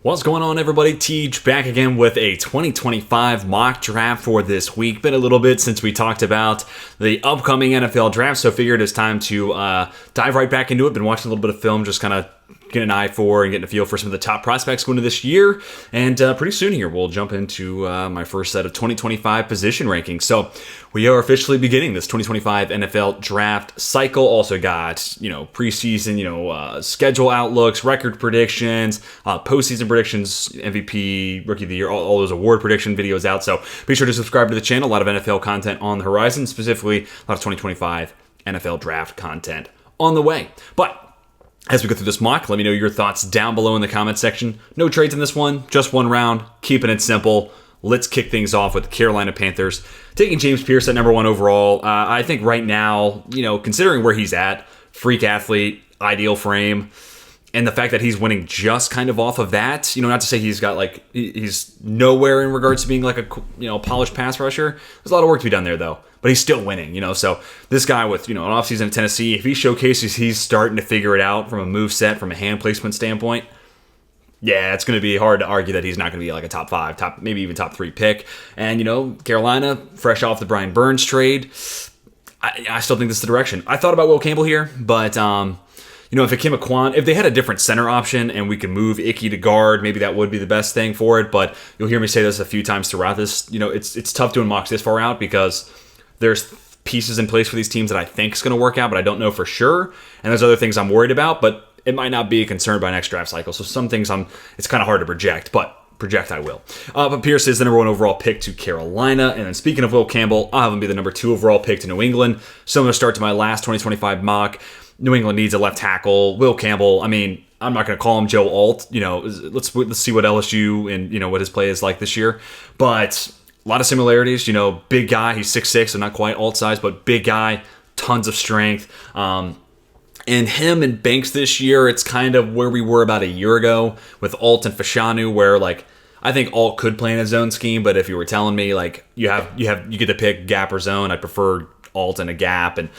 What's going on, everybody? Teej back again with a 2025 mock draft for this week. Been a little bit since we talked about the upcoming NFL draft, so figured it's time to dive right back into it. Been watching a little bit of film, just kind of getting an eye for and getting a feel for some of the top prospects going into this year. And pretty soon here, we'll jump into my first set of 2025 position rankings. So we are officially beginning this 2025 NFL draft cycle. Also got, preseason, schedule outlooks, record predictions, postseason predictions, MVP, Rookie of the Year, all those award prediction videos out. So be sure to subscribe to the channel. A lot of NFL content on the horizon, specifically a lot of 2025 NFL draft content on the way. But as we go through this mock, let me know your thoughts down below in the comment section. No trades in this one, just one round, keeping it simple. Let's kick things off with the Carolina Panthers taking James Pierce at number 1 overall. I think right now, considering where he's at, freak athlete, ideal frame, and the fact that he's winning just kind of off of that, not to say he's nowhere in regards to being like a polished pass rusher. There's a lot of work to be done there though. But he's still winning, So this guy with, an offseason in Tennessee, if he showcases he's starting to figure it out from a move set, from a hand placement standpoint, yeah, it's going to be hard to argue that he's not going to be like a top 5, maybe even top 3 pick. And, Carolina, fresh off the Brian Burns trade, I still think this is the direction. I thought about Will Campbell here, but, if Ikem Ekwonu, if they had a different center option and we could move Icky to guard, maybe that would be the best thing for it. But you'll hear me say this a few times throughout this. It's tough doing mocks this far out because there's pieces in place for these teams that I think is going to work out, but I don't know for sure. And there's other things I'm worried about, but it might not be a concern by next draft cycle. So some things it's kind of hard to project, but project I will. But Pierce is the number 1 overall pick to Carolina. And then speaking of Will Campbell, I'll have him be the number 2 overall pick to New England. Similar start to my last 2025 mock. New England needs a left tackle. Will Campbell, I'm not going to call him Joe Alt. Let's see what LSU and, what his play is like this year. But a lot of similarities, big guy. He's 6'6", so not quite alt size, but big guy, tons of strength. And him and Banks this year, it's kind of where we were about a year ago with Alt and Fashanu, where I think Alt could play in a zone scheme, but if you were telling me you get to pick gap or zone, I prefer Alt in a gap. And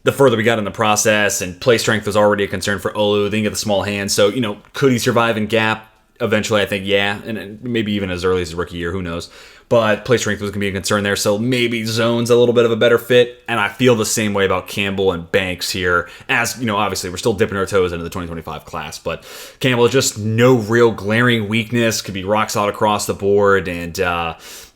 the further we got in the process, and play strength was already a concern for Olu, then you get the small hands. So, could he survive in gap? Eventually, I think, yeah, and maybe even as early as his rookie year, who knows. But play strength was going to be a concern there, so maybe zone's a little bit of a better fit. And I feel the same way about Campbell and Banks here. As, obviously, we're still dipping our toes into the 2025 class, but Campbell is just no real glaring weakness, could be rock solid across the board, and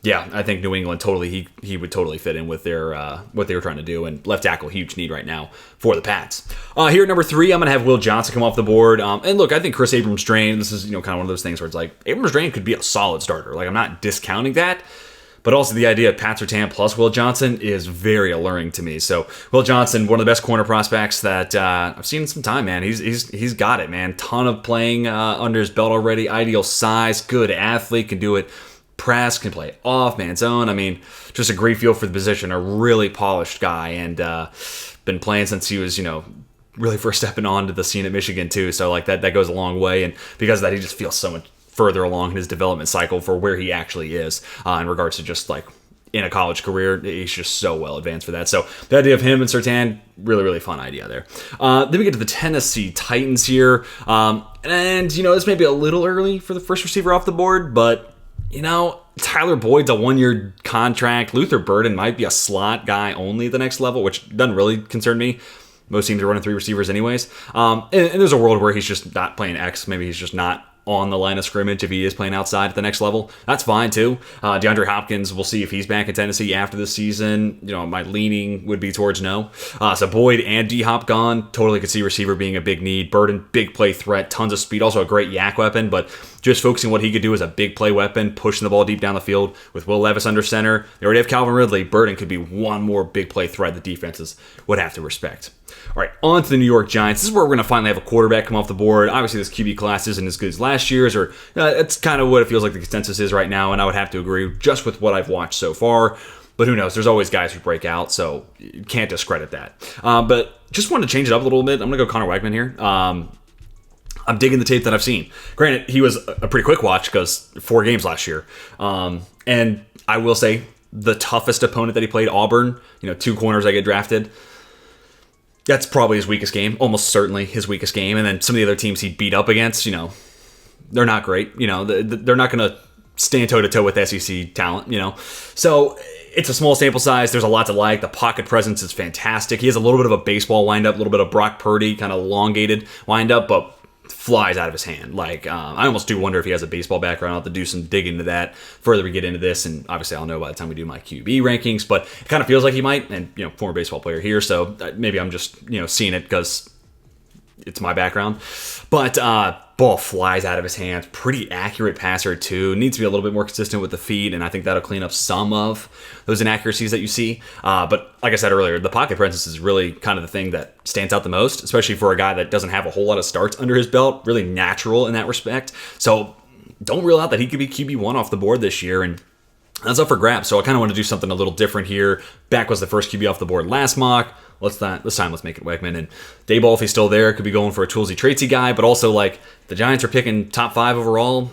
yeah, I think New England totally, he would totally fit in with their what they were trying to do. And left tackle, huge need right now for the Pats. Here at number 3, I'm going to have Will Johnson come off the board. And look, I think Chris Abrams-Drain, this is kind of one of those things where it's like, Abrams-Drain could be a solid starter. I'm not discounting that. But also the idea of Pat Surtain plus Will Johnson is very alluring to me. So Will Johnson, one of the best corner prospects that I've seen in some time, man. He's got it, man. Ton of playing under his belt already. Ideal size, good athlete, can do it. Press, can play off, man zone. Just a great feel for the position. A really polished guy, and been playing since he was, really first stepping onto the scene at Michigan too. So that goes a long way, and because of that, he just feels so much further along in his development cycle for where he actually is in regards to just in a college career. He's just so well advanced for that. So the idea of him and Surtain, really, really fun idea there. Then we get to the Tennessee Titans here. And, this may be a little early for the first receiver off the board, but, Tyler Boyd's a 1-year contract. Luther Burden might be a slot guy only at the next level, which doesn't really concern me. Most teams are running 3 receivers anyways. And there's a world where he's just not playing X. Maybe he's just not on the line of scrimmage if he is playing outside at the next level. That's fine too. DeAndre Hopkins, we'll see if he's back in Tennessee after this season. My leaning would be towards no. So Boyd and D-Hop gone. Totally could see receiver being a big need. Burden, big play threat, tons of speed. Also a great yak weapon, but just focusing what he could do as a big play weapon, pushing the ball deep down the field with Will Levis under center. They already have Calvin Ridley. Burden could be one more big play threat the defenses would have to respect. All right, on to the New York Giants. This is where we're going to finally have a quarterback come off the board. Obviously, this QB class isn't as good as last year's, or it's kind of what it feels like the consensus is right now, and I would have to agree just with what I've watched so far. But who knows? There's always guys who break out, so you can't discredit that. But just wanted to change it up a little bit. I'm going to go Connor Wegman here. I'm digging the tape that I've seen. Granted, he was a pretty quick watch because 4 games last year. And I will say the toughest opponent that he played, Auburn, 2 corners that get drafted. That's probably his weakest game, almost certainly his weakest game. And then some of the other teams he beat up against, they're not great. They're not going to stand toe-to-toe with SEC talent, So it's a small sample size. There's a lot to like. The pocket presence is fantastic. He has a little bit of a baseball windup, a little bit of Brock Purdy, kind of elongated windup, but flies out of his hand. I almost do wonder if he has a baseball background. I'll have to do some digging into that further we get into this, and obviously I'll know by the time we do my QB rankings, but it kind of feels like he might, and former baseball player here, so maybe I'm just seeing it because it's my background. But ball flies out of his hands. Pretty accurate passer too. Needs to be a little bit more consistent with the feet, and I think that'll clean up some of those inaccuracies that you see. But like I said earlier, the pocket presence is really kind of the thing that stands out the most, especially for a guy that doesn't have a whole lot of starts under his belt. Really natural in that respect. So don't rule out that he could be QB1 off the board this year, and that's up for grabs. So I kind of want to do something a little different here. Back was the first QB off the board last mock. This time, let's make it Wegman. And Daboll, if he's still there, could be going for a toolsy, traitsy guy. But also, the Giants are picking top 5 overall.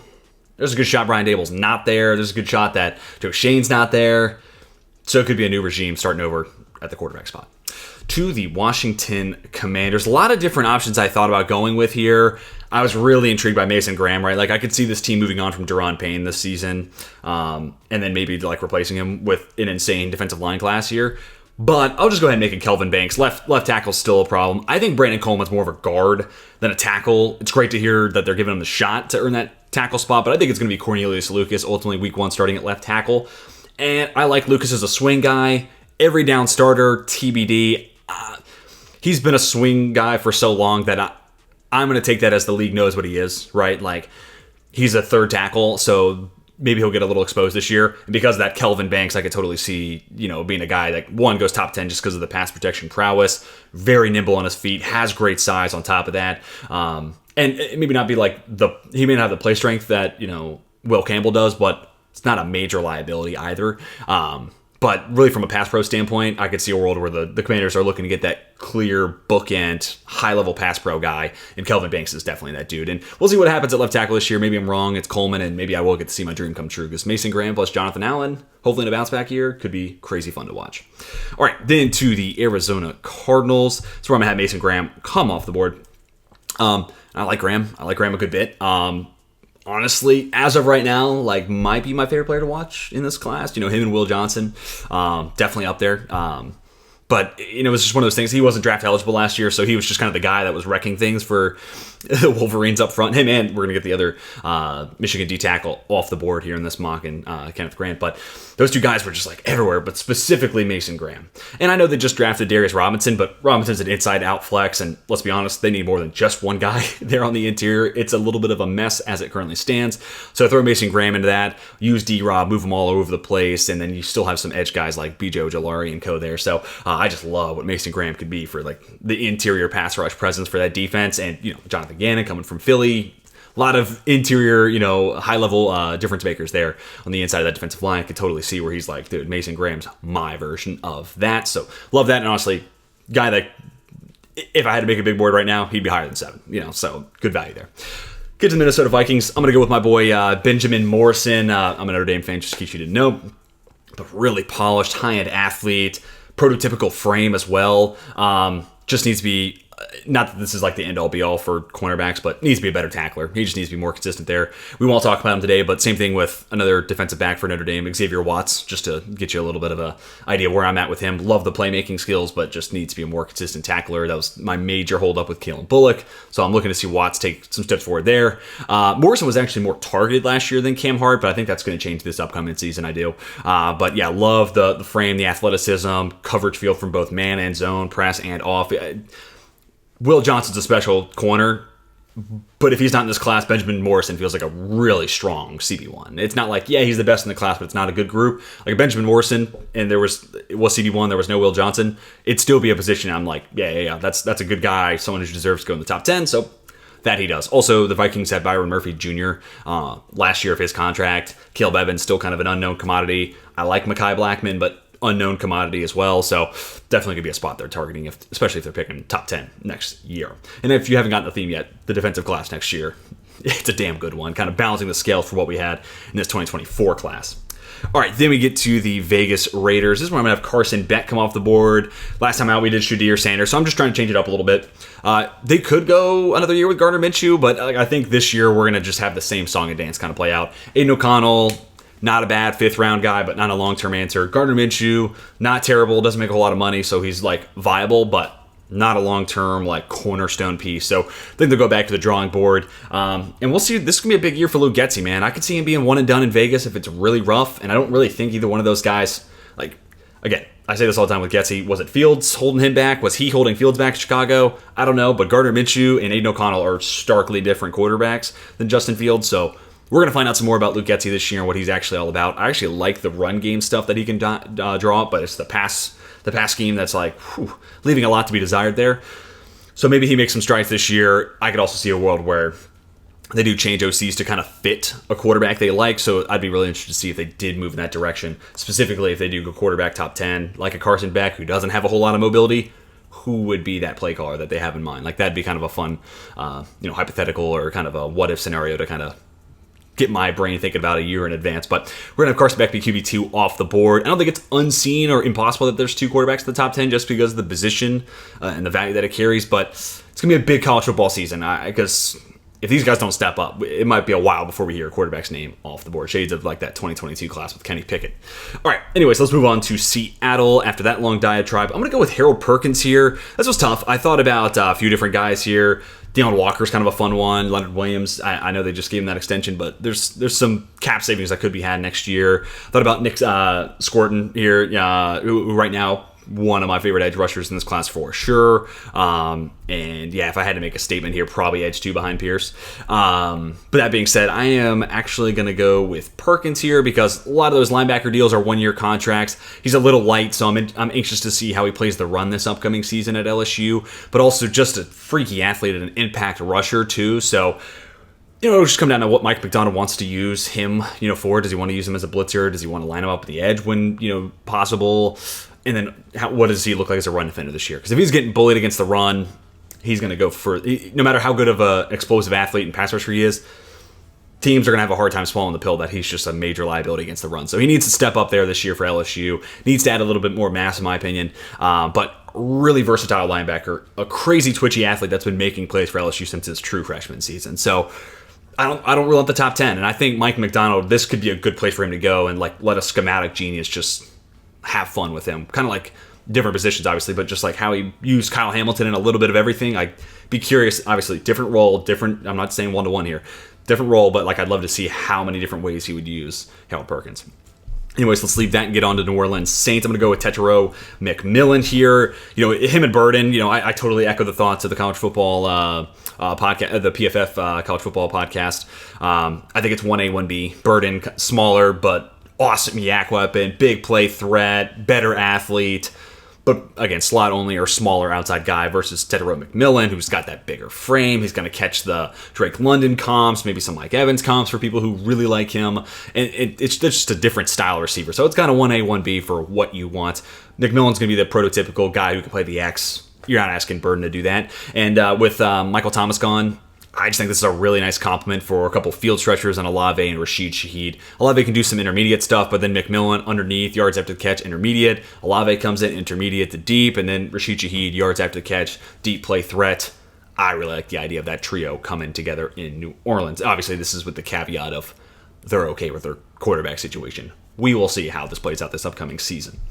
There's a good shot Brian Daboll's not there. There's a good shot that Joe Shane's not there. So it could be a new regime starting over at the quarterback spot. To the Washington Commanders. A lot of different options I thought about going with here. I was really intrigued by Mason Graham, right? I could see this team moving on from Daron Payne this season, and then maybe replacing him with an insane defensive line class here. But I'll just go ahead and make it Kelvin Banks. Left tackle's still a problem. I think Brandon Coleman's more of a guard than a tackle. It's great to hear that they're giving him the shot to earn that tackle spot, but I think it's going to be Cornelius Lucas, ultimately week 1 starting at left tackle. And I like Lucas as a swing guy. Every down starter, TBD. He's been a swing guy for so long that I'm going to take that as the league knows what he is, right? He's a third tackle, so maybe he'll get a little exposed this year. And because of that, Kelvin Banks, I could totally see, being a guy that, one, goes top 10 just because of the pass protection prowess, very nimble on his feet, has great size on top of that. And maybe not be he may not have the play strength that, Will Campbell does, but it's not a major liability either. But really, from a pass pro standpoint, I could see a world where the Commanders are looking to get that clear bookend, high-level pass pro guy, and Kelvin Banks is definitely that dude. And we'll see what happens at left tackle this year. Maybe I'm wrong. It's Coleman, and maybe I will get to see my dream come true, because Mason Graham plus Jonathan Allen, hopefully in a bounce-back year, could be crazy fun to watch. All right, then to the Arizona Cardinals. That's where I'm going to have Mason Graham come off the board. I like Graham. I like Graham a good bit. Honestly, as of right now, might be my favorite player to watch in this class. Him and Will Johnson, definitely up there. But, it was just one of those things. He wasn't draft eligible last year, so he was just kind of the guy that was wrecking things for the Wolverines up front. Him, and we're going to get the other Michigan D tackle off the board here in this mock, and Kenneth Grant. But those two guys were just everywhere, but specifically Mason Graham. And I know they just drafted Darius Robinson, but Robinson's an inside-out flex, and let's be honest, they need more than just one guy there on the interior. It's a little bit of a mess as it currently stands. So throw Mason Graham into that, use D-Rob, move them all over the place, and then you still have some edge guys like B.J. Ojolari and co there. So I just love what Mason Graham could be for the interior pass rush presence for that defense, and Jonathan Gannon coming from Philly. A lot of interior, high-level difference makers there on the inside of that defensive line. I could totally see where he's dude, Mason Graham's my version of that. So love that, and honestly, guy that if I had to make a big board right now, he'd be higher than 7. So good value there. Get to the Minnesota Vikings. I'm going to go with my boy Benjamin Morrison. I'm a Notre Dame fan, just in case you didn't know. But really polished, high-end athlete, prototypical frame as well. Just needs to be, not that this is the end-all be-all for cornerbacks, but needs to be a better tackler. He just needs to be more consistent there. We won't talk about him today, but same thing with another defensive back for Notre Dame, Xavier Watts, just to get you a little bit of an idea where I'm at with him. Love the playmaking skills, but just needs to be a more consistent tackler. That was my major holdup with Kalen Bullock, so I'm looking to see Watts take some steps forward there. Morrison was actually more targeted last year than Cam Hart, but I think that's going to change this upcoming season, I do. But yeah, love the frame, the athleticism, coverage field from both man and zone, press and off. Will Johnson's a special corner, but if he's not in this class, Benjamin Morrison feels like a really strong CB1. It's not he's the best in the class, but it's not a good group. Benjamin Morrison, and it was CB1, there was no Will Johnson, it'd still be a position I'm that's a good guy, someone who deserves to go in the top 10, so that he does. Also, the Vikings had Byron Murphy Jr. Last year of his contract. Caleb Evans, still kind of an unknown commodity. I like Mekhi Blackmon, but unknown commodity as well, so definitely could be a spot they're targeting, especially if they're picking top 10 next year. And if you haven't gotten the theme yet, the defensive class next year, it's a damn good one, kind of balancing the scale for what we had in this 2024 class. All right, then we get to the Vegas Raiders. This is where I'm going to have Carson Beck come off the board. Last time out, we did Shadir Sanders, so I'm just trying to change it up a little bit. They could go another year with Gardner Minshew, but I think this year we're going to just have the same song and dance kind of play out. Aiden O'Connell, not a bad fifth-round guy, but not a long-term answer. Gardner Minshew, not terrible, doesn't make a whole lot of money, so he's like viable, but not a long-term like cornerstone piece. So I think they'll go back to the drawing board. And we'll see. This is going to be a big year for Luke Getsy, man. I could see him being one and done in Vegas if it's really rough. And I don't really think either one of those guys, like, again, I say this all the time with Getsy. Was it Fields holding him back? Was he holding Fields back in Chicago? I don't know. But Gardner Minshew and Aiden O'Connell are starkly different quarterbacks than Justin Fields. So we're going to find out some more about Luke Getsy this year and what he's actually all about. I actually like the run game stuff that he can draw up, but it's the pass scheme that's like leaving a lot to be desired there. So maybe he makes some strides this year. I could also see a world where they do change OCs to kind of fit a quarterback they like. So I'd be really interested to see if they did move in that direction. Specifically, if they do go quarterback top 10, like a Carson Beck who doesn't have a whole lot of mobility, who would be that play caller that they have in mind? Like that'd be kind of a fun, hypothetical or kind of a what if scenario to kind of get my brain thinking about a year in advance. But we're going to have Carson Beck be QB2 off the board. I don't think it's unseen or impossible that there's two quarterbacks in the top 10 just because of the position and the value that it carries. But it's going to be a big college football season because if these guys don't step up, it might be a while before we hear a quarterback's name off the board. Shades of like that 2022 class with Kenny Pickett. All right, anyways, let's move on to Seattle. After that long diatribe, I'm going to go with Harold Perkins here. This was tough. I thought about a few different guys here. Deion Walker's kind of a fun one. Leonard Williams, I know they just gave him that extension, but there's some cap savings that could be had next year. Thought about Nick Scorton here, who right now one of my favorite edge rushers in this class for sure. And yeah, if I had to make a statement here, probably edge 2 behind Pierce. But that being said, I am actually going to go with Perkins here because a lot of those linebacker deals are 1-year contracts. He's a little light, so I'm anxious to see how he plays the run this upcoming season at LSU, but also just a freaky athlete and an impact rusher too. So it'll just come down to what Mike McDonald wants to use him, for. Does he want to use him as a blitzer? Does he want to line him up at the edge when, possible? And then what does he look like as a run defender this year? Because if he's getting bullied against the run, he's going to go for, no matter how good of an explosive athlete and pass rusher he is, teams are going to have a hard time swallowing the pill that he's just a major liability against the run. So he needs to step up there this year for LSU. Needs to add a little bit more mass, in my opinion. But really versatile linebacker, a crazy twitchy athlete that's been making plays for LSU since his true freshman season. So I don't rule out the top 10. And I think Mike McDonald, this could be a good place for him to go and let a schematic genius just have fun with him. Kind of like different positions, obviously, but just like how he used Kyle Hamilton in a little bit of everything. I'd be curious, obviously, different role, different, I'm not saying one-to-one here, different role, but I'd love to see how many different ways he would use Harold Perkins. Anyways, let's leave that and get on to New Orleans Saints. I'm going to go with Tetairoa McMillan here. Him and Burden, I totally echo the thoughts of the college football podcast, the PFF college football podcast. I think it's 1A, 1B. Burden, smaller, but awesome yak weapon, big play threat, better athlete. But again, slot only or smaller outside guy versus Tetairoa McMillan, who's got that bigger frame. He's going to catch the Drake London comps, maybe some Mike Evans comps for people who really like him. And it's just a different style receiver. So it's kind of 1A, 1B for what you want. McMillan's going to be the prototypical guy who can play the X. You're not asking Burden to do that. And with Michael Thomas gone, I just think this is a really nice compliment for a couple field stretchers on Olave and Rashid Shaheed. Olave can do some intermediate stuff, but then McMillan underneath, yards after the catch, intermediate. Olave comes in intermediate to deep, and then Rashid Shaheed, yards after the catch, deep play threat. I really like the idea of that trio coming together in New Orleans. Obviously, this is with the caveat of they're okay with their quarterback situation. We will see how this plays out this upcoming season.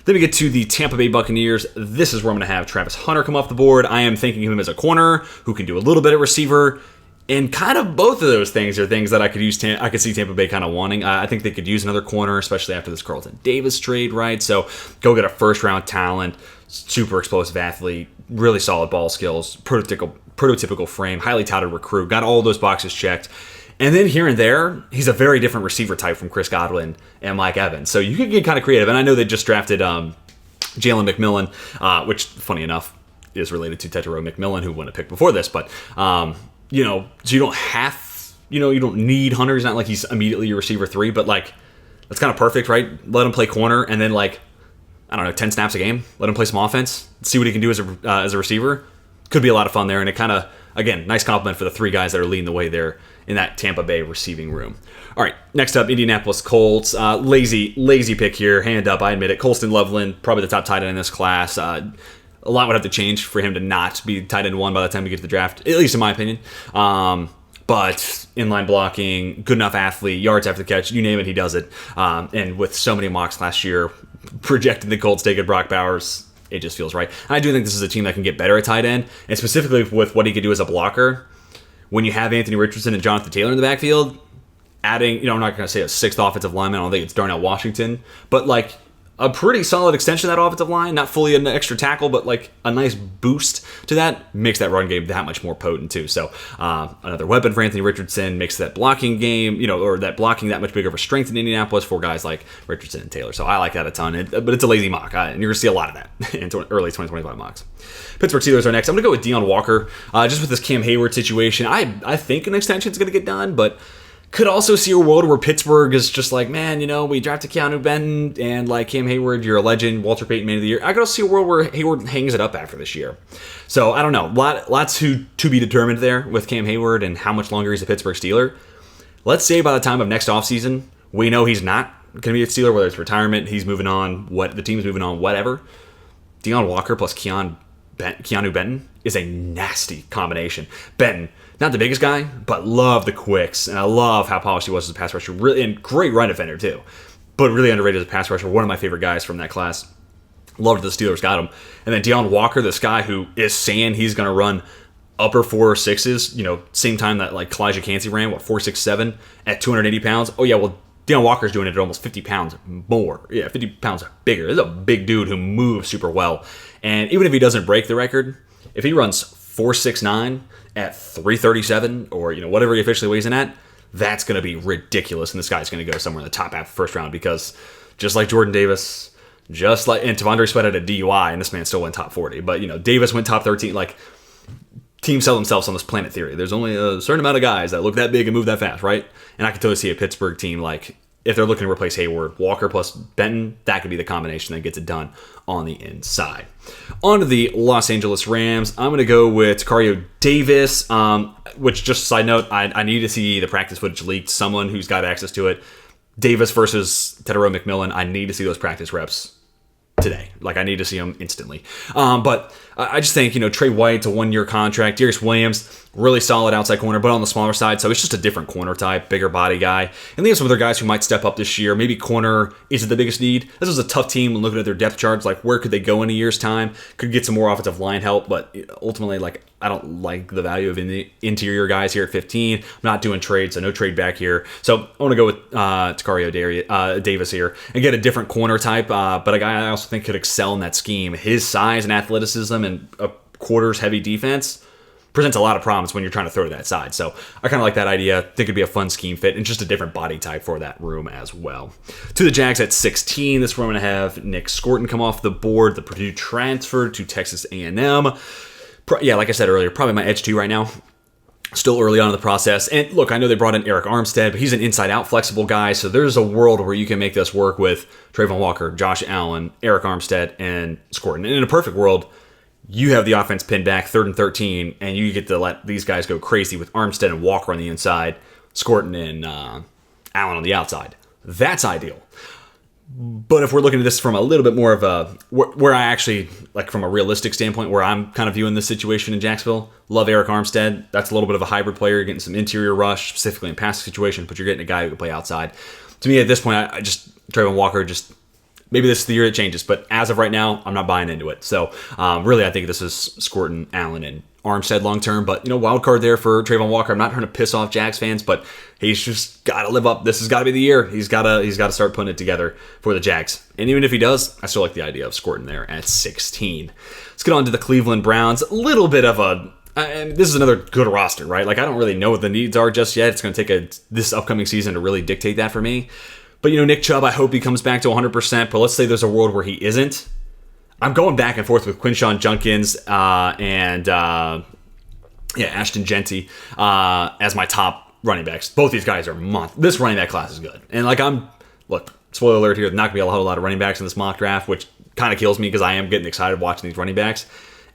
Then we get to the Tampa Bay Buccaneers. This is where I'm going to have Travis Hunter come off the board. I am thinking of him as a corner who can do a little bit at receiver. And kind of both of those things are things that I could see Tampa Bay kind of wanting. I think they could use another corner, especially after this Carlton Davis trade, right? So go get a first-round talent, super explosive athlete, really solid ball skills, prototypical frame, highly touted recruit, got all those boxes checked. And then here and there, he's a very different receiver type from Chris Godwin and Mike Evans. So you could get kind of creative. And I know they just drafted Jalen McMillan, which, funny enough, is related to Tetairoa McMillan, who won a pick before this. But, so you don't have, you don't need Hunter. He's not like he's immediately your receiver 3, but that's kind of perfect, right? Let him play corner and then 10 snaps a game. Let him play some offense. See what he can do as a receiver. could be a lot of fun there, and it kind of, again, nice compliment for the three guys that are leading the way there in that Tampa Bay receiving room. All right, next up, Indianapolis Colts. Lazy pick here, hand up, I admit it. Colston Loveland, probably the top tight end in this class. A lot would have to change for him to not be tight end 1 by the time we get to the draft, at least in my opinion. But inline blocking, good enough athlete, yards after the catch, you name it, he does it. And with so many mocks last year, projecting the Colts taking Brock Bowers, it just feels right. And I do think this is a team that can get better at tight end, and specifically with what he could do as a blocker. When you have Anthony Richardson and Jonathan Taylor in the backfield, adding, I'm not going to say a 6th offensive lineman, I don't think it's Darnell Washington, but like a pretty solid extension of that offensive line, not fully an extra tackle, but like a nice boost to that, makes that run game that much more potent too. So another weapon for Anthony Richardson, makes that blocking game, or that blocking that much bigger of a strength in Indianapolis for guys like Richardson and Taylor. So I like that a ton, but it's a lazy mock, and you're going to see a lot of that in early 2025 mocks. Pittsburgh Steelers are next. I'm going to go with Deion Walker, just with this Cam Hayward situation. I think an extension is going to get done, but could also see a world where Pittsburgh is just like, man, we drafted Keanu Benton and like Cam Hayward, you're a legend, Walter Payton Man of the Year. I could also see a world where Hayward hangs it up after this year. So I don't know. Lots to be determined there with Cam Hayward and how much longer he's a Pittsburgh Steeler. Let's say by the time of next offseason, we know he's not going to be a Steeler, whether it's retirement, he's moving on, the team's moving on, whatever. Deion Walker plus Keanu Benton is a nasty combination. Benton, not the biggest guy, but love the quicks, and I love how polished he was as a pass rusher. Really, and great run defender too, but really underrated as a pass rusher. One of my favorite guys from that class. Loved the Steelers got him. And then Deion Walker, this guy who is saying he's going to run upper 4.6s, same time that like Kalijah Cansey ran, 4.67 at 280 pounds. Oh yeah, well, Deion Walker's doing it at almost 50 pounds more. Yeah, 50 pounds bigger. This is a big dude who moves super well. And even if he doesn't break the record, if he runs 4.69 at 337 or whatever he officially weighs in at, that's going to be ridiculous, and this guy's going to go somewhere in the top half of the first round, because just like Jordan Davis, and Tavondre Sweat had a DUI, and this man still went top 40, but Davis went top 13. Like, teams sell themselves on this planet theory. There's only a certain amount of guys that look that big and move that fast, right? And I can totally see a Pittsburgh team, like, if they're looking to replace Hayward, Walker plus Benton, that could be the combination that gets it done on the inside. On to the Los Angeles Rams. I'm going to go with Tacario Davis, which, just a side note, I need to see the practice footage leaked. Someone who's got access to it. Davis versus Tedero McMillan, I need to see those practice reps today. Like, I need to see them instantly. But I just think, Trey White's a 1-year contract. Darius Williams, really solid outside corner, but on the smaller side. So it's just a different corner type, bigger body guy. And they have some other guys who might step up this year. Maybe corner isn't the biggest need. This was a tough team looking at their depth charts. Like, where could they go in a year's time? Could get some more offensive line help, but ultimately, like, I don't like the value of the interior guys here at 15. I'm not doing trades, so no trade back here. So I want to go with Tacario Davis here and get a different corner type, but a guy I also think could excel in that scheme. His size and athleticism and a quarters heavy defense presents a lot of problems when you're trying to throw to that side. So I kind of like that idea. Think it'd be a fun scheme fit and just a different body type for that room as well. To the Jags at 16. This is where I'm going to have Nick Scorton come off the board. The Purdue transfer to Texas A&M. Yeah, like I said earlier, probably my edge 2 right now. Still early on in the process. And look, I know they brought in Eric Armstead, but he's an inside-out flexible guy, so there's a world where you can make this work with Trayvon Walker, Josh Allen, Eric Armstead, and Scorton. And in a perfect world, you have the offense pinned back 3rd and 13, and you get to let these guys go crazy with Armstead and Walker on the inside, Scorton and Allen on the outside. That's ideal. But if we're looking at this from a little bit more of a, where I actually, like from a realistic standpoint, where I'm kind of viewing this situation in Jacksonville, love Eric Armstead. That's a little bit of a hybrid player. You're getting some interior rush, specifically in passing situation, but you're getting a guy who can play outside. To me, at this point, I just, Trayvon Walker, just, maybe this is the year it changes, but as of right now, I'm not buying into it. So really, I think this is Scorton, Allen, and Armstead long term, but wild card there for Trayvon Walker. I'm not trying to piss off Jags fans, but he's just got to live up. This has got to be the year. He's got to start putting it together for the Jags. And even if he does, I still like the idea of Scorton there at 16. Let's get on to the Cleveland Browns. A little bit of this is another good roster, right? Like, I don't really know what the needs are just yet. It's going to take this upcoming season to really dictate that for me. But Nick Chubb, I hope he comes back to 100%. But let's say there's a world where he isn't. I'm going back and forth with Quinshawn Junkins and Ashton Jeanty as my top running backs. Both these guys are this running back class is good. And spoiler alert here, there's not going to be a whole lot of running backs in this mock draft, which kind of kills me because I am getting excited watching these running backs.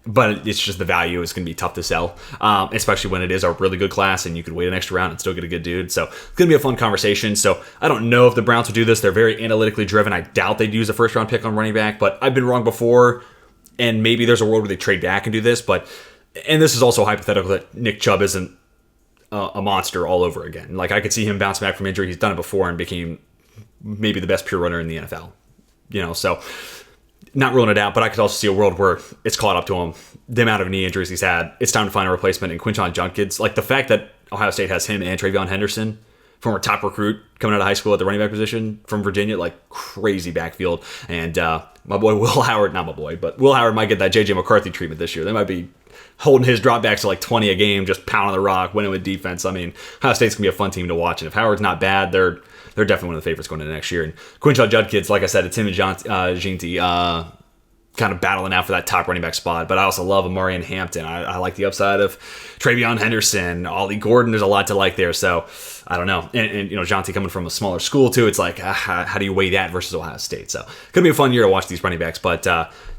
but it's just the value is going to be tough to sell, especially when it is a really good class and you could wait an extra round and still get a good dude. So it's going to be a fun conversation. So I don't know if the Browns will do this. They're very analytically driven. I doubt they'd use a first round pick on running back, but I've been wrong before, and maybe there's a world where they trade back and do this. And this is also hypothetical that Nick Chubb isn't a monster all over again. Like, I could see him bounce back from injury. He's done it before and became maybe the best pure runner in the NFL. So not ruling it out, but I could also see a world where it's caught up to him, the amount of knee injuries he's had. It's time to find a replacement. And Quinshon Judkins, like the fact that Ohio State has him and TreVeyon Henderson, former top recruit coming out of high school at the running back position from Virginia, like crazy backfield. And my boy Will Howard, not my boy, but Will Howard might get that J.J. McCarthy treatment this year. They might be holding his dropbacks to like 20 a game, just pounding the rock, winning with defense. I mean, Ohio State's going to be a fun team to watch. And if Howard's not bad, they're definitely one of the favorites going into next year. And Quinshon Judkins, like I said, it's him and Ginty kind of battling out for that top running back spot. But I also love Amari and Hampton. I like the upside of TreVeyon Henderson, Ollie Gordon. There's a lot to like there. So I don't know. And Ginty coming from a smaller school too. It's like, how do you weigh that versus Ohio State? So it's going to be a fun year to watch these running backs. But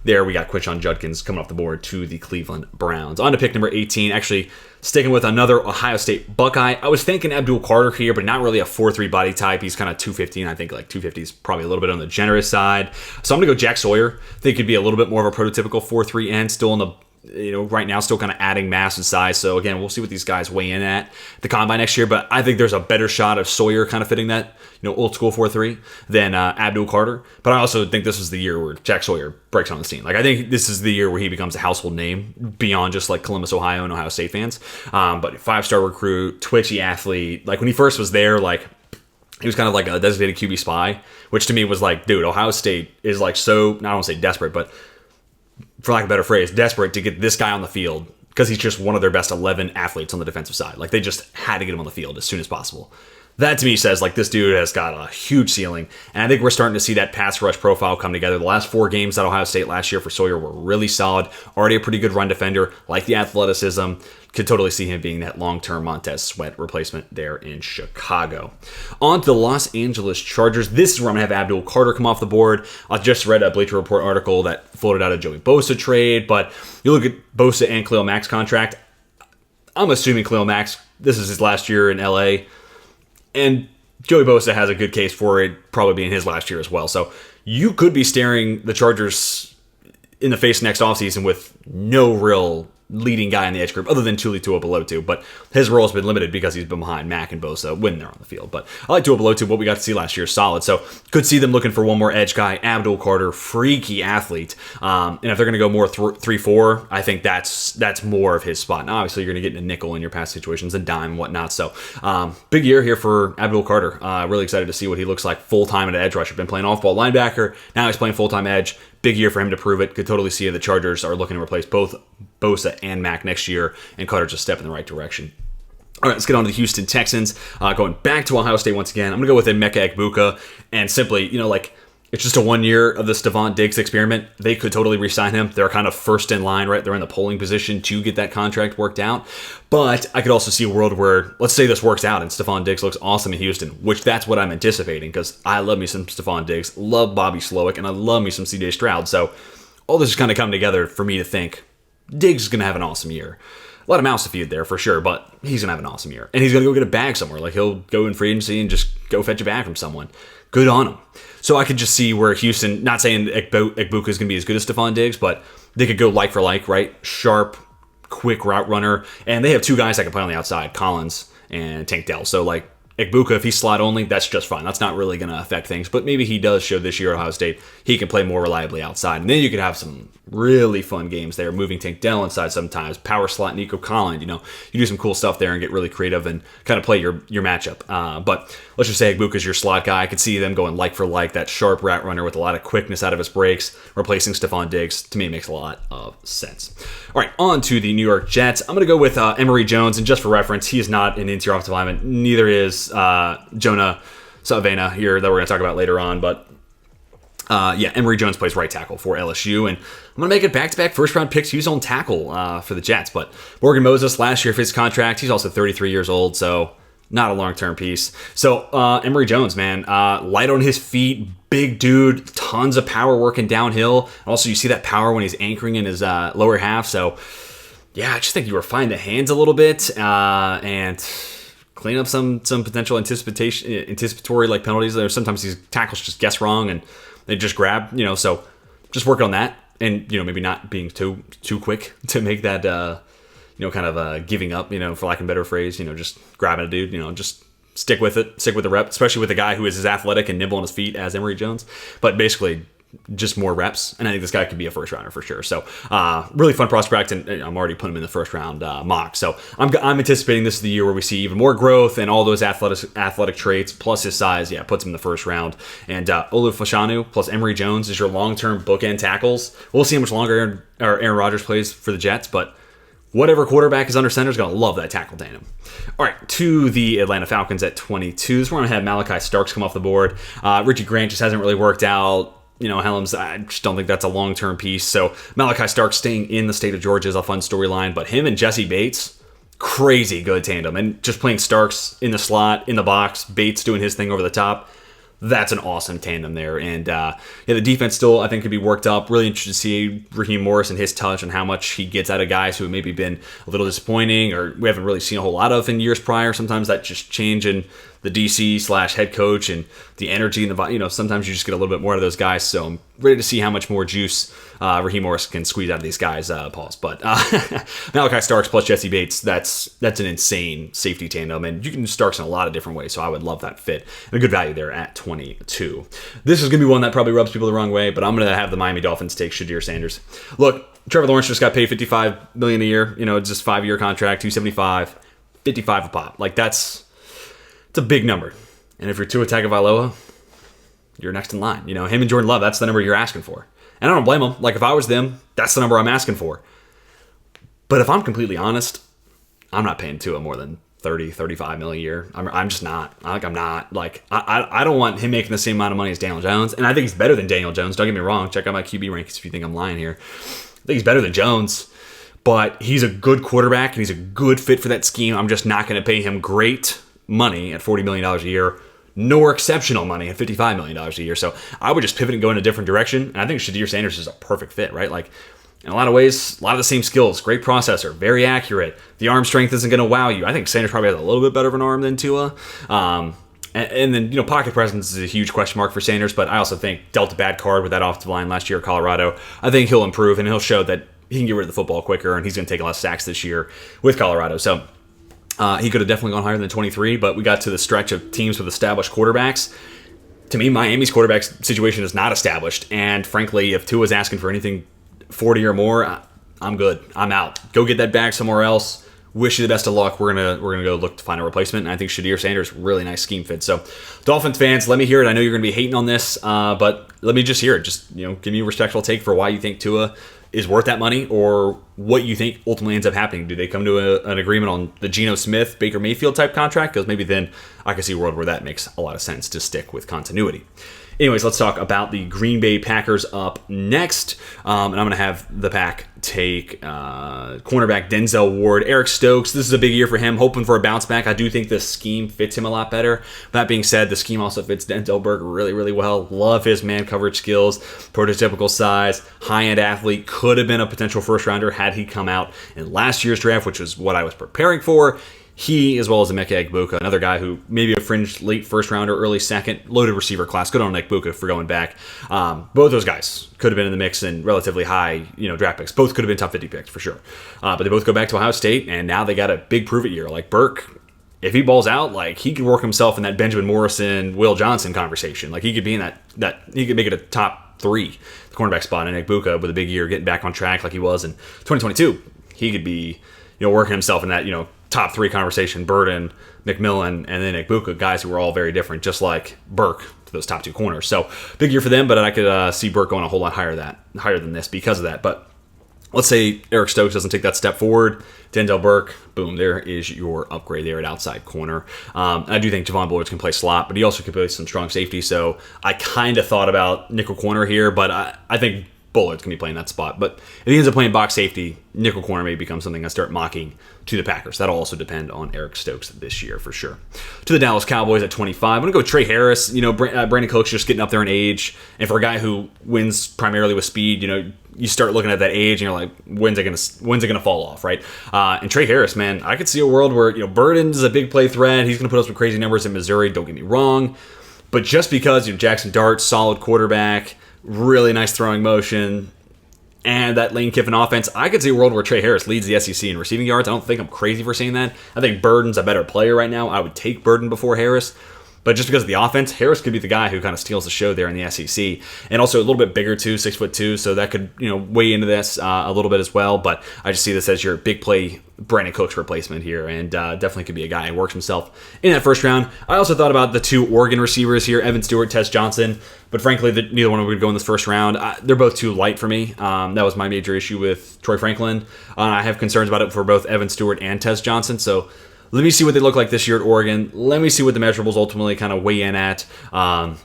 there we got Quinshon Judkins coming off the board to the Cleveland Browns. On to pick number 18. Actually, sticking with another Ohio State Buckeye. I was thinking Abdul Carter here, but not really a 4.3 body type. He's kind of 215. I think like 250 is probably a little bit on the generous side. So I'm going to go Jack Sawyer. I think he'd be a little bit more of a prototypical 4.3 end, still in the right now, still kind of adding mass and size. So again, we'll see what these guys weigh in at the combine next year. But I think there's a better shot of Sawyer kind of fitting that old school 4.3 than Abdul Carter. But I also think this is the year where Jack Sawyer breaks on the scene. Like, I think this is the year where he becomes a household name beyond just like Columbus, Ohio, and Ohio State fans. But 5-star recruit, twitchy athlete. Like when he first was there, like he was kind of like a designated QB spy, which to me was like, dude, Ohio State is like so, I don't want to say desperate, but for lack of a better phrase, desperate to get this guy on the field because he's just one of their best 11 athletes on the defensive side. Like, they just had to get him on the field as soon as possible. That to me says like this dude has got a huge ceiling, and I think we're starting to see that pass rush profile come together. The last 4 games at Ohio State last year for Sawyer were really solid. Already a pretty good run defender, like the athleticism. Could totally see him being that long-term Montez Sweat replacement there in Chicago. On to the Los Angeles Chargers. This is where I'm going to have Abdul Carter come off the board. I just read a Bleacher Report article that floated out a Joey Bosa trade, but you look at Bosa and Khalil Mack's contract. I'm assuming Khalil Mack, this is his last year in LA, and Joey Bosa has a good case for it probably being his last year as well. So you could be staring the Chargers in the face next offseason with no real leading guy in the edge group other than Tuli Tuipulotu, but his role has been limited because he's been behind Mack and Bosa when they're on the field. But I like Tuipulotu. What we got to see last year is solid, so could see them looking for one more edge guy. Abdul Carter, freaky athlete, and if they're going to go more 3-4, I think that's more of his spot. Now obviously you're going to get into nickel in your pass situations and dime and whatnot, so big year here for Abdul Carter. Really excited to see what he looks like full-time at edge rusher. Been playing off-ball linebacker, now he's playing full-time edge. Big year for him to prove it. Could totally see the Chargers are looking to replace both Bosa and Mack next year, and Carter's a step in the right direction. All right, let's get on to the Houston Texans. Going back to Ohio State once again. I'm going to go with Emeka Egbuka, and simply, it's just a 1 year of the Stephon Diggs experiment. They could totally re-sign him. They're kind of first in line, right? They're in the polling position to get that contract worked out. But I could also see a world where, let's say this works out and Stephon Diggs looks awesome in Houston, which that's what I'm anticipating because I love me some Stephon Diggs, love Bobby Slowick, and I love me some CJ Stroud. So all this is kind of coming together for me to think Diggs is going to have an awesome year. A lot of mouths to feed there for sure, but he's going to have an awesome year. And he's going to go get a bag somewhere. Like, he'll go in free agency and just go fetch a bag from someone. Good on him. So I could just see where Houston, not saying Egbuka is going to be as good as Stephon Diggs, but they could go like for like, right? Sharp, quick route runner. And they have 2 guys that can play on the outside, Collins and Tank Dell. So, like, Egbuka, if he's slot only, that's just fine. That's not really going to affect things. But maybe he does show this year at Ohio State he can play more reliably outside. And then you could have some really fun games there, moving Tank Dell inside sometimes, power slot Nico Collins. You do some cool stuff there and get really creative and kind of play your matchup. But let's just say Egbuka is your slot guy. I could see them going like for like, that sharp route runner with a lot of quickness out of his breaks, replacing Stephon Diggs. To me, it makes a lot of sense. All right, on to the New York Jets. I'm going to go with Emory Jones, and just for reference, he is not an interior offensive lineman. Neither is Jonah Savannah here that we're going to talk about later on, but Emory Jones plays right tackle for LSU, and I'm going to make it back-to-back first-round picks used on tackle for the Jets. But Morgan Moses last year for his contract, he's also 33 years old, so not a long-term piece. So Emory Jones, man, light on his feet, big dude, tons of power working downhill. Also, you see that power when he's anchoring in his lower half. So, yeah, I just think you refine the hands a little bit and clean up some potential anticipatory like penalties. There sometimes these tackles just guess wrong and they just grab. So just work on that, and maybe not being too quick to make that. Kind of giving up, for lack of a better phrase, just grabbing a dude, just stick with it, stick with the rep, especially with a guy who is as athletic and nimble on his feet as Emory Jones. But basically, just more reps, and I think this guy could be a first rounder for sure. So, really fun prospect, and I'm already putting him in the first round mock. So, I'm anticipating this is the year where we see even more growth and all those athletic traits plus his size. Yeah, puts him in the first round. And Olu Fashanu plus Emory Jones is your long-term bookend tackles. We'll see how much longer Aaron Rodgers plays for the Jets, but whatever quarterback is under center is going to love that tackle tandem. All right, to the Atlanta Falcons at 22. So we're going to have Malachi Starks come off the board. Richie Grant just hasn't really worked out. Helms, I just don't think that's a long-term piece. So Malachi Starks staying in the state of Georgia is a fun storyline. But him and Jesse Bates, crazy good tandem. And just playing Starks in the slot, in the box, Bates doing his thing over the top. That's an awesome tandem there. And the defense still, I think, could be worked up. Really interested to see Raheem Morris and his touch and how much he gets out of guys who have maybe been a little disappointing or we haven't really seen a whole lot of in years prior. Sometimes that just change in the DC/head coach and the energy and sometimes you just get a little bit more out of those guys. So I'm ready to see how much more juice Raheem Morris can squeeze out of these guys. Pause. But Malachi Starks plus Jesse Bates, that's an insane safety tandem, and you can use Starks in a lot of different ways. So I would love that fit and a good value there at 22. This is going to be one that probably rubs people the wrong way, but I'm going to have the Miami Dolphins take Shadir Sanders. Look, Trevor Lawrence just got paid $55 million a year. It's just 5-year contract, $275, $55 a pop. Like it's a big number. And if you're Tua Tagovailoa, you're next in line. Him and Jordan Love, that's the number you're asking for. And I don't blame them. Like, if I was them, that's the number I'm asking for. But if I'm completely honest, I'm not paying Tua more than 30, 35 million a year. I'm just not. I'm not. Like, I don't want him making the same amount of money as Daniel Jones. And I think he's better than Daniel Jones. Don't get me wrong. Check out my QB rankings if you think I'm lying here. I think he's better than Jones. But he's a good quarterback, and he's a good fit for that scheme. I'm just not going to pay him great money at $40 million a year, nor exceptional money at $55 million a year. So I would just pivot and go in a different direction. And I think Shadir Sanders is a perfect fit, right? Like, in a lot of ways, a lot of the same skills. Great processor, very accurate. The arm strength isn't going to wow you. I think Sanders probably has a little bit better of an arm than Tua. And then, pocket presence is a huge question mark for Sanders, but I also think dealt a bad card with that offensive line last year at Colorado. I think he'll improve, and he'll show that he can get rid of the football quicker, and he's going to take less sacks this year with Colorado. So he could have definitely gone higher than 23, but we got to the stretch of teams with established quarterbacks. To me, Miami's quarterback situation is not established, and frankly, if Tua's asking for anything 40 or more, I'm good. I'm out. Go get that bag somewhere else. Wish you the best of luck. We're gonna go look to find a replacement, and I think Shadir Sanders, really nice scheme fit. So, Dolphins fans, let me hear it. I know you're gonna be hating on this, but let me just hear it. Just give me a respectful take for why you think Tua is worth that money, or what you think ultimately ends up happening. Do they come to an agreement on the Geno Smith, Baker Mayfield type contract? Because maybe then I can see a world where that makes a lot of sense to stick with continuity. Anyways, let's talk about the Green Bay Packers up next. And I'm going to have the Pack take cornerback Denzel Ward. Eric Stokes, this is a big year for him, hoping for a bounce back. I do think the scheme fits him a lot better. That being said, the scheme also fits Denzel Burke really, really well. Love his man coverage skills, prototypical size, high-end athlete. Could have been a potential first-rounder had he come out in last year's draft, which is what I was preparing for. He, as well as Emeka Egbuka, another guy who maybe a fringe late first rounder, early second, loaded receiver class. Good on Egbuka for going back. Both those guys could have been in the mix and relatively high, draft picks. Both could have been top 50 picks for sure. But they both go back to Ohio State, and now they got a big prove-it year. Like Burke, if he balls out, like he could work himself in that Benjamin Morrison, Will Johnson conversation. Like he could be in that he could make it a top 3 cornerback spot. And Egbuka with a big year, getting back on track like he was in 2022, he could be, working himself in that, top 3 conversation, Burden, McMillan, and then Egbuka, guys who were all very different, just like Burke to those top 2 corners. So big year for them, but I could see Burke going a whole lot higher than this because of that. But let's say Eric Stokes doesn't take that step forward. Denzel Burke, boom, there is your upgrade there at outside corner. I do think Javon Bullard can play slot, but he also can play some strong safety. So I kind of thought about nickel corner here, but I think Bullard's going to be playing that spot. But if he ends up playing box safety, nickel corner may become something I start mocking to the Packers. That'll also depend on Eric Stokes this year for sure. To the Dallas Cowboys at 25, I'm going to go Trey Harris. Brandon Cooks just getting up there in age. And for a guy who wins primarily with speed, you start looking at that age and you're like, when's it gonna fall off, right? And Trey Harris, man, I could see a world where, Burden's a big play threat. He's going to put up some crazy numbers in Missouri, don't get me wrong. But just because, Jackson Dart, solid quarterback, really nice throwing motion, and that Lane Kiffin offense, I could see a world where Trey Harris leads the SEC in receiving yards. I don't think I'm crazy for saying that. I think Burden's a better player right now. I would take Burden before Harris. But just because of the offense, Harris could be the guy who kind of steals the show there in the SEC. And also a little bit bigger too, 6'2", so that could weigh into this a little bit as well. But I just see this as your big play Brandon Cooks replacement here, and definitely could be a guy who works himself in that first round. I also thought about the 2 Oregon receivers here, Evan Stewart, Tess Johnson. But frankly, neither one would go in this first round. They're both too light for me. That was my major issue with Troy Franklin. I have concerns about it for both Evan Stewart and Tess Johnson. So let me see what they look like this year at Oregon. Let me see what the measurables ultimately kind of weigh in at. And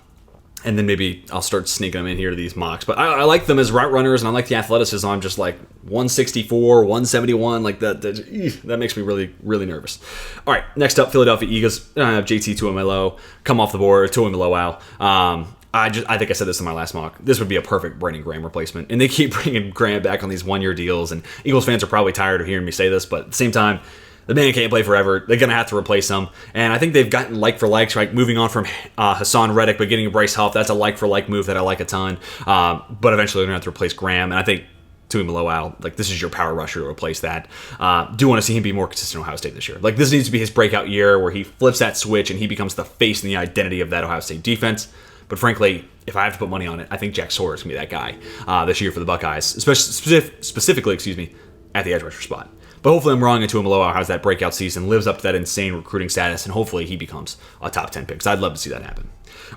then maybe I'll start sneaking them in here to these mocks. But I like them as route runners, and I like the athleticism. I'm just like 164, 171. Like that makes me really, really nervous. All right, next up, Philadelphia Eagles. I have JT Tuimoloau come off the board. Tuimoloau. I think I said this in my last mock. This would be a perfect Brandon Graham replacement. And they keep bringing Graham back on these one-year deals. And Eagles fans are probably tired of hearing me say this, but at the same time, the man can't play forever. They're going to have to replace him. And I think they've gotten like for likes, right? Moving on from Hassan Reddick, but getting Bryce Huff, that's a like for like move that I like a ton. But eventually they're going to have to replace Graham. And I think Tuimoloau, this is your power rusher to replace that. Do want to see him be more consistent in Ohio State this year. This needs to be his breakout year where he flips that switch and he becomes the face and the identity of that Ohio State defense. But frankly, if I have to put money on it, I think Jack Sawyer is going to be that guy this year for the Buckeyes, specifically, at the edge rusher spot. But hopefully I'm wrong, and Tuimoloau has that breakout season, lives up to that insane recruiting status, and hopefully he becomes a top 10 pick. I'd love to see that happen.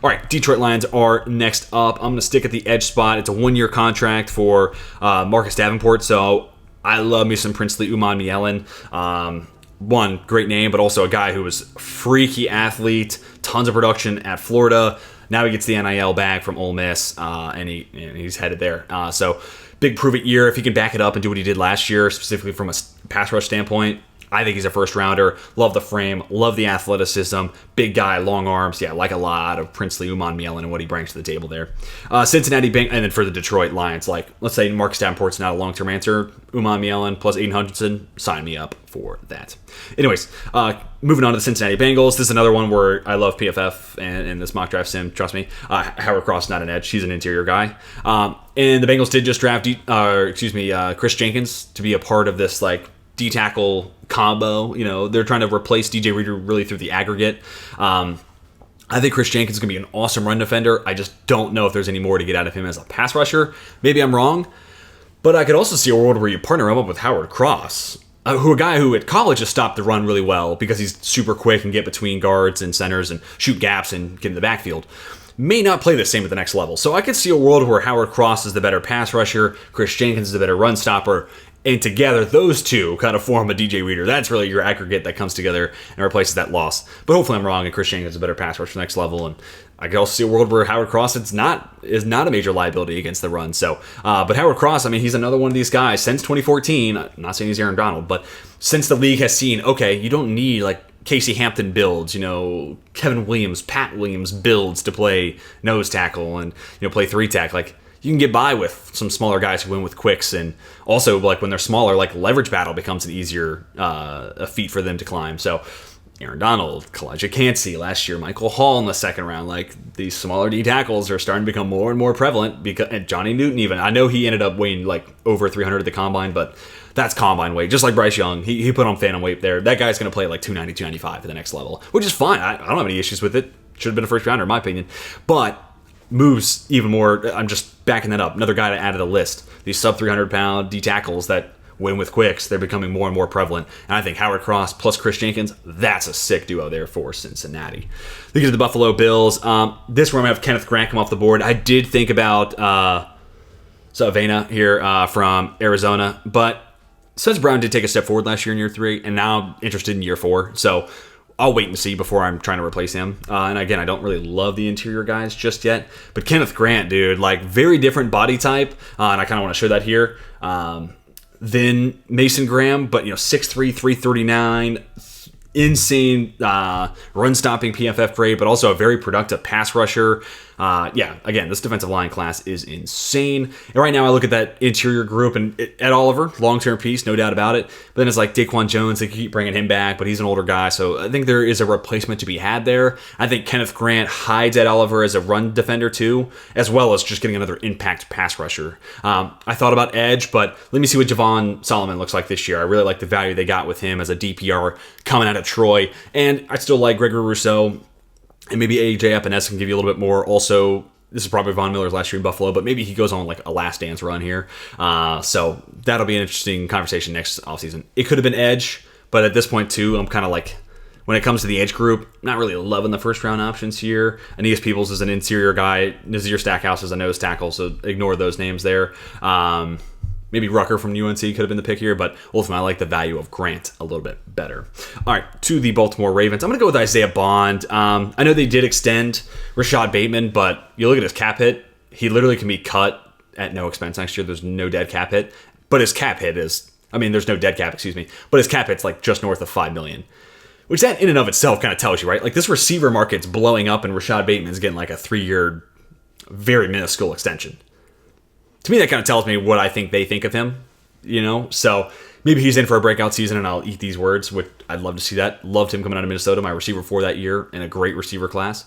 All right, Detroit Lions are next up. I'm going to stick at the edge spot. It's a 1-year contract for Marcus Davenport, so I love me some Princely Umanmielen. One, great name, but also a guy who was a freaky athlete, tons of production at Florida. Now he gets the NIL bag from Ole Miss, and he's headed there. So big prove-it year. If he can back it up and do what he did last year, specifically from a pass rush standpoint, I think he's a first-rounder. Love the frame, love the athleticism, big guy, long arms. Yeah, like a lot of Princely Umanmielen and what he brings to the table there. Cincinnati Bengals, and then for the Detroit Lions, let's say Marcus Davenport's not a long-term answer. Umanmielen plus Aiden Hutchinson, sign me up for that. Anyways, moving on to the Cincinnati Bengals. This is another one where I love PFF and this mock draft sim. Trust me, Howard Cross is not an edge. He's an interior guy. And the Bengals did just draft, Chris Jenkins to be a part of this D-tackle combo. They're trying to replace DJ Reader really through the aggregate. I think Chris Jenkins is going to be an awesome run defender. I just don't know if there's any more to get out of him as a pass rusher. Maybe I'm wrong. But I could also see a world where you partner him up with Howard Cross, a guy who at college has stopped the run really well because he's super quick and get between guards and centers and shoot gaps and get in the backfield. May not play the same at the next level. So I could see a world where Howard Cross is the better pass rusher, Chris Jenkins is the better run stopper, and together those two kind of form a DJ Reader. That's really your aggregate that comes together and replaces that loss. But hopefully I'm wrong and Chris Jenkins is a better pass rusher for the next level. And I could also see a world where Howard Cross is not a major liability against the run. So, but Howard Cross, he's another one of these guys since 2014. I'm not saying he's Aaron Donald, but since the league has seen, okay, you don't need Casey Hampton builds, Kevin Williams, Pat Williams builds to play nose tackle and play 3-tack. You can get by with some smaller guys who win with quicks, and also when they're smaller, leverage battle becomes an easier a feat for them to climb. So Aaron Donald, Kalijah Cansey last year, Michael Hall in the second round. These smaller D tackles are starting to become more and more prevalent. And Johnny Newton even. I know he ended up weighing over 300 at the combine, but that's combine weight. Just like Bryce Young, he put on phantom weight there. That guy's going to play at 290, 295 at the next level, which is fine. I don't have any issues with it. Should have been a first rounder in my opinion, but moves even more. I'm just backing that up. Another guy to add to the list. These sub 300 pound D tackles that win with quicks, they're becoming more and more prevalent. And I think Howard Cross plus Chris Jenkins, that's a sick duo there for Cincinnati. Look at the Buffalo Bills. This one I'm going to have Kenneth Grant come off the board. I did think about Savannah here from Arizona, but Seth Brown did take a step forward last year in year 3, and now I'm interested in year 4. So I'll wait and see before I'm trying to replace him. And again, I don't really love the interior guys just yet. But Kenneth Grant, dude, like very different body type. And I kind of want to show that here. Then Mason Graham, but 6'3", 339, insane run-stopping PFF rate, but also a very productive pass rusher. Again, this defensive line class is insane. And right now I look at that interior group and Ed Oliver, long-term piece, no doubt about it. But then it's like Daquan Jones, they keep bringing him back, but he's an older guy, so I think there is a replacement to be had there. I think Kenneth Grant hides Ed Oliver as a run defender too, as well as just getting another impact pass rusher. I thought about edge, but let me see what Javon Solomon looks like this year. I really like the value they got with him as a DPR coming out of Troy, and I still like Gregory Rousseau. And maybe AJ Epinesa can give you a little bit more. Also, this is probably Von Miller's last year in Buffalo, but maybe he goes on like a last dance run here. So that'll be an interesting conversation next offseason. It could have been edge, but at this point too, I'm kind of like, when it comes to the edge group, not really loving the first round options here. Aeneas Peoples is an interior guy. Nazir Stackhouse is a nose tackle, so ignore those names there. Maybe Rucker from UNC could have been the pick here, but ultimately I like the value of Grant a little bit better. All right, to the Baltimore Ravens. I'm going to go with Isaiah Bond. I know they did extend Rashad Bateman, but you look at his cap hit, he literally can be cut at no expense next year. There's no dead cap hit, but his cap hit is, there's no dead cap, but his cap hit's like just north of $5 million. Which that in and of itself kind of tells you, right? Like this receiver market's blowing up and Rashad Bateman's getting like a 3-year, very minuscule extension. To me, that kind of tells me what I think they think of him, So maybe he's in for a breakout season, and I'll eat these words, which I'd love to see that. Loved him coming out of Minnesota, my receiver for that year, in a great receiver class.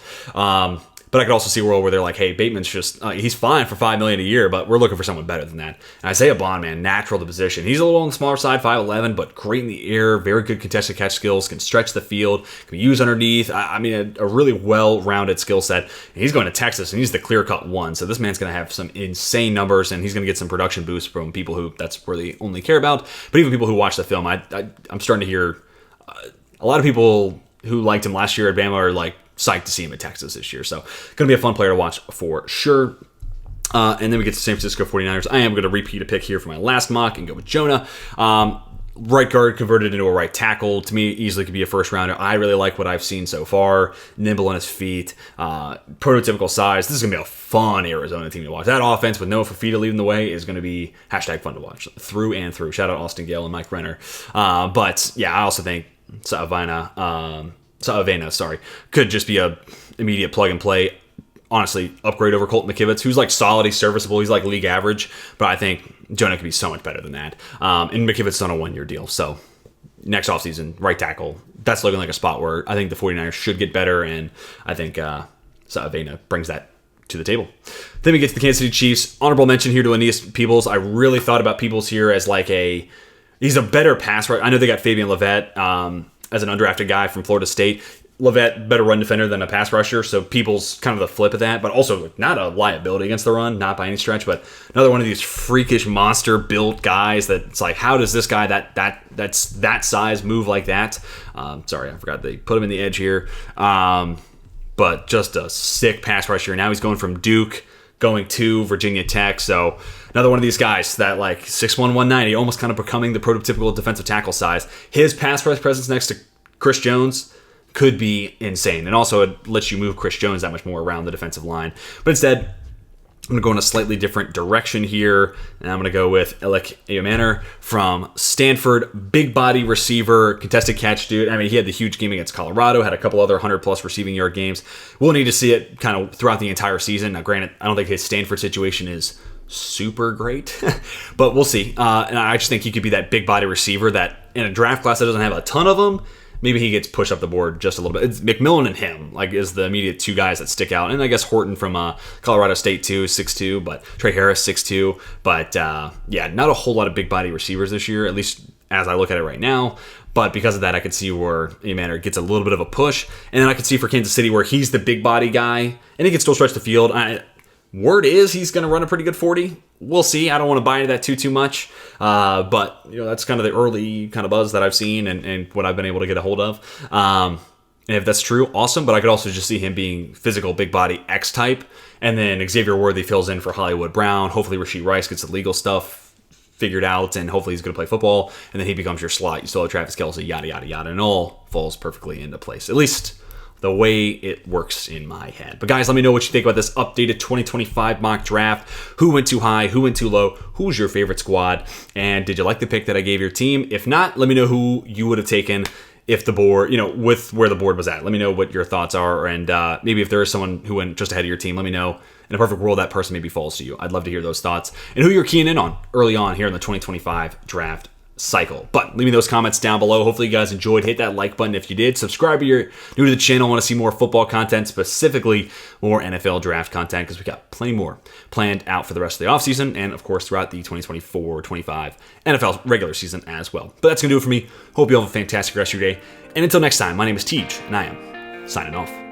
But I could also see a world where they're like, hey, Bateman's just, he's fine for $5 million a year, but we're looking for someone better than that. And Isaiah Bond, man, natural to position. He's a little on the smaller side, 5'11", but great in the air, very good contested catch skills, can stretch the field, can be used underneath. A really well-rounded skill set. And he's going to Texas, and he's the clear-cut one. So this man's going to have some insane numbers, and he's going to get some production boosts from people who that's where they only care about. But even people who watch the film, I'm starting to hear a lot of people who liked him last year at Bama are like, psyched to see him at Texas this year. So going to be a fun player to watch for sure. And then we get to San Francisco 49ers. I am going to repeat a pick here for my last mock and go with Jonah. Right guard converted into a right tackle. To me, easily could be a first rounder. I really like what I've seen so far. Nimble on his feet. Prototypical size. This is going to be a fun Arizona team to watch. That offense with Noah Fafita leading the way is going to be #fun to watch through and through. Shout out Austin Gale and Mike Renner. But yeah, I also think Saavena, could just be a immediate plug and play. Honestly, upgrade over Colton McKivitz, who's like solid, he's serviceable, he's like league average, but I think Jonah could be so much better than that. And McKivitz on a 1-year deal, so next offseason, right tackle, that's looking like a spot where I think the 49ers should get better, and I think Saavena brings that to the table. Then we get to the Kansas City Chiefs. Honorable mention here to Aeneas Peoples. I really thought about Peoples here as like he's a better pass rusher. I know they got Fabian Levette as an undrafted guy from Florida State. Levette, better run defender than a pass rusher, so Peoples kind of the flip of that, but also not a liability against the run, not by any stretch, but another one of these freakish monster-built guys that it's like, how does this guy that's that size move like that? Sorry, I forgot they put him in the edge here. But just a sick pass rusher. Now he's going from Duke, going to Virginia Tech, so another one of these guys that like 6'1", 190, almost kind of becoming the prototypical defensive tackle size. His pass rush presence next to Chris Jones could be insane. And also it lets you move Chris Jones that much more around the defensive line. But instead, I'm going to go in a slightly different direction here. And I'm going to go with Alec Eomanor from Stanford. Big body receiver, contested catch dude. He had the huge game against Colorado, had a couple other 100-plus receiving yard games. We'll need to see it kind of throughout the entire season. Now, granted, I don't think his Stanford situation is super great, but we'll see. And I just think he could be that big body receiver that in a draft class that doesn't have a ton of them, maybe he gets pushed up the board just a little bit. It's McMillan and him, is the immediate two guys that stick out. And I guess Horton from Colorado State too, 6'2", but Trey Harris 6'2". But not a whole lot of big body receivers this year, at least as I look at it right now. But because of that, I could see where Eomanor gets a little bit of a push. And then I could see for Kansas City where he's the big body guy and he can still stretch the field. Word is he's going to run a pretty good 40. We'll see. I don't want to buy into that too much. But that's kind of the early kind of buzz that I've seen and what I've been able to get a hold of. And if that's true, awesome. But I could also just see him being physical, big body, X type. And then Xavier Worthy fills in for Hollywood Brown. Hopefully Rashee Rice gets the legal stuff figured out, and hopefully he's going to play football, and then he becomes your slot. You still have Travis Kelce, yada, yada, yada, and it all falls perfectly into place. At least the way it works in my head. But guys, let me know what you think about this updated 2025 mock draft. Who went too high? Who went too low? Who's your favorite squad? And did you like the pick that I gave your team? If not, let me know who you would have taken if the board, with where the board was at. Let me know what your thoughts are, and maybe if there is someone who went just ahead of your team, let me know. In a perfect world, that person maybe falls to you. I'd love to hear those thoughts and who you're keying in on early on here in the 2025 draft cycle. But leave me those comments down below. Hopefully you guys enjoyed. Hit that like button if you did. Subscribe if you're new to the channel, want to see more football content, specifically more NFL draft content, because we got plenty more planned out for the rest of the offseason and, of course, throughout the 2024-25 NFL regular season as well. But that's going to do it for me. Hope you all have a fantastic rest of your day. And until next time, my name is Tej, and I am signing off.